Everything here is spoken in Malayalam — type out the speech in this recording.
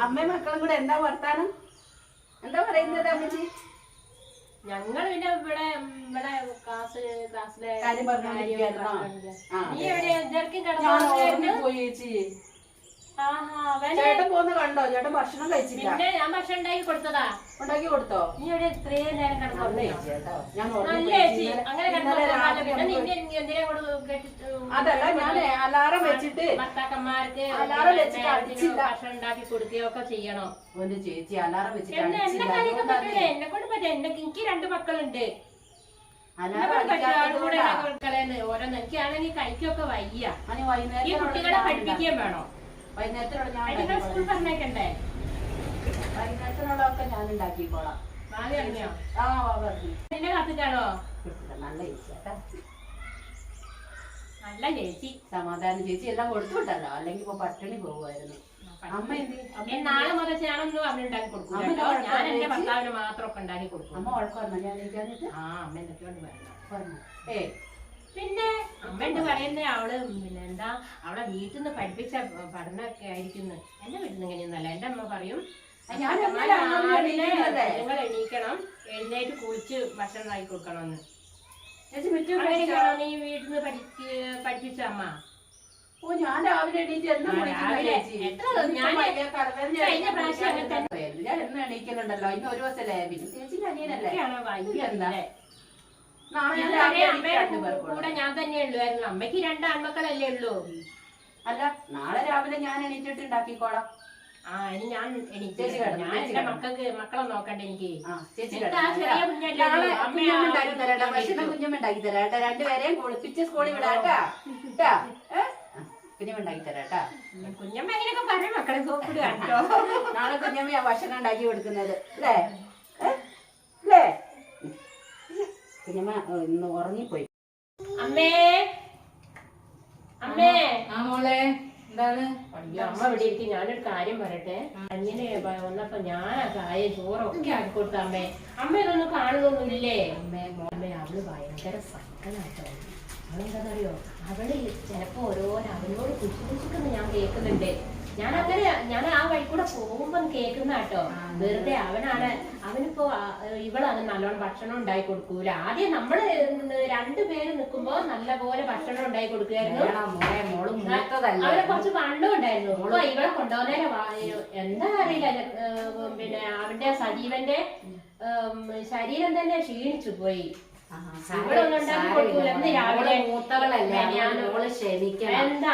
അമ്മയും മക്കളും കൂടെ എന്താ വർത്താനം? എന്താ പറയുന്നത് അമ്മച്ചി? ഞങ്ങൾ പിന്നെ ഇവിടെ ഇവിടെ ക്ലാസ്സിലെ കാര്യം പറഞ്ഞോണ്ടിരിക്കുകയായിരുന്നോ? നീ എവിടെയാ ഇതൊക്കെ പോയി ചേച്ചി. ആഹാ ചേട്ടൻ പോന്ന് കണ്ടോ? ചേട്ടൻ ഭക്ഷണം കഴിച്ചില്ല. പിന്നെ ഞാൻ ഭക്ഷണം ഉണ്ടാക്കി കൊടുത്തതാ. ഉണ്ടാക്കി കൊടുത്തോ? നീ എവിടെ ഇത്രയും നേരം കിടന്നു? ഞാൻ നല്ല ചേച്ചി അങ്ങനെ അതല്ല, ഞാൻ അലാറം വെച്ചിട്ട് ഭർത്താക്കന്മാർക്ക് ഭക്ഷണം ഉണ്ടാക്കി കൊടുക്കുകയൊക്കെ ചെയ്യണം. ഒരു ചേച്ചി അലാറം വെച്ചിട്ട് എന്നെ കൊണ്ട് പറ്റില്ല. എനിക്ക് 2 മക്കളുണ്ട്. ഓരോന്ന് എനിക്കാണെങ്കിൽ കഴിക്കൊക്കെ വയ്യ. ഈ കുട്ടികളെ പഠിപ്പിക്കുകയും വേണോ? വൈകുന്നേരത്തിനുള്ള സ്കൂൾ പറഞ്ഞേക്കണ്ടേ? വൈകുന്നേരത്തിനുള്ളതൊക്കെ ഞാൻ ഉണ്ടാക്കിക്കോളാം. വാങ്ങിയോ? ആ പറഞ്ഞു. നിന്നെ കാത്തിട്ടാണോ? നല്ല ചേച്ചിയാട്ടാ. നല്ല ചേച്ചി. സമാധാനം ചേച്ചി എല്ലാം കൊടുത്തു വിട്ടല്ലോ, അല്ലെങ്കിൽ ഇപ്പൊ പട്ടിണി പോകുമായിരുന്നു. അമ്മ നാളെ മുതൽ ഞാനൊന്നും അവന് ഉണ്ടാക്കി കൊടുക്കും. ഞാൻ എന്റെ ഭർത്താവിന് മാത്രമൊക്കെ ഉണ്ടാക്കി കൊടുക്കും. അമ്മ ഉഴക്കായിരുന്നു ഞാൻ എനിക്കാന്നിട്ട്. ആ അമ്മ എന്തൊക്കെയോണ്ട് പറഞ്ഞു. പിന്നെ അമ്മ എന്ത് പറയുന്നേ, അവള് പിന്നെ എന്താ അവളെ വീട്ടിൽ നിന്ന് പഠിപ്പിച്ച പഠനമൊക്കെ ആയിരിക്കുന്നു. എന്റെ വീട്ടിൽ നിന്ന് ഇങ്ങനെയൊന്നല്ല. എന്റെ അമ്മ പറയും നിങ്ങൾ എണീക്കണം, എഴുന്നേറ്റ് കുളിച്ച് ഭക്ഷണം ആക്കി കൊടുക്കണമെന്ന്. നീ വീട്ടിൽ നിന്ന് പഠിപ്പിച്ച അമ്മ? ഓ ഞാൻ രാവിലെ എണീറ്റ് എന്നും എണീക്കലുണ്ടല്ലോ. ഇന്ന് ഒരു ദിവസമല്ലേ പിന്നെ ചേച്ചിന്റെ അനിയനല്ലേ? കൂടെ ഞാൻ തന്നെ ഉള്ളുവായിരുന്നു. അമ്മയ്ക്ക് 2 ആൺമക്കളല്ലേ ഉള്ളൂ. അല്ല നാളെ രാവിലെ ഞാൻ എണീറ്റിട്ട് ഉണ്ടാക്കിക്കോളാം. ആ ഇനി ഞാൻ ഞാൻ എന്റെ മക്കളെ നോക്കണ്ടേ എനിക്ക്? കുഞ്ഞുണ്ടാക്കി തരാട്ടെ. 2 പേരെയും കുളിപ്പിച്ച് സ്കൂളിൽ വിടാട്ടാ. കുഞ്ഞുണ്ടാക്കി തരാട്ടാ. കുഞ്ഞമ്മേനൊക്കെ പറഞ്ഞ മക്കളെ നോക്കിടുക കേട്ടോ. നാളെ കുഞ്ഞമ്മയാ ഭക്ഷണം ഉണ്ടാക്കി കൊടുക്കുന്നത് അല്ലേ? അല്ലേ കുഞ്ഞമ്മ ഇന്ന് ഉറങ്ങിപ്പോയി. അമ്മേ അമ്മേ. ആ മോളെ എന്താണ്? അമ്മ ഇവിടെ ഇരിക്കും. ഞാനൊരു കാര്യം പറയട്ടെ. അങ്ങനെ വന്നപ്പോ ഞാൻ ആ ചായ ചോറൊക്കെ ആക്കി കൊടുത്ത അമ്മേ. അമ്മ ഇതൊന്നും കാണുന്നൊന്നുമില്ലേ? അമ്മേ അവള് ഭയങ്കര സക്കനാട്ടോ. അവളെന്താന്നറിയോ, അവള് ചിലപ്പോ അവനോട് കുശിക്കുന്നു ഞാൻ കേൾക്കുന്നുണ്ട്. ഞാൻ ആ വഴി കൂടെ പോകുമ്പോ കേൾക്കുന്ന കേട്ടോ. വെറുതെ അവനിപ്പോ ഇവളാണ് നല്ലോണം ഭക്ഷണം ഉണ്ടാക്കി കൊടുക്കൂല. ആദ്യം നമ്മള് 2 പേര് നിക്കുമ്പോ നല്ല പോലെ ഭക്ഷണം ഉണ്ടാക്കി കൊടുക്കുമായിരുന്നു. അവനെ കുറച്ച് വണ്ണം ഉണ്ടായിരുന്നു. അപ്പൊ ഇവളെ കൊണ്ടുപോകുന്നേരം എന്താ അറിയില്ല, പിന്നെ അവന്റെ സജീവന്റെ ശരീരം തന്നെ ക്ഷീണിച്ചു പോയി. മൂത്തവളല്ലേ, ക്ഷമിക്കണം. എന്താ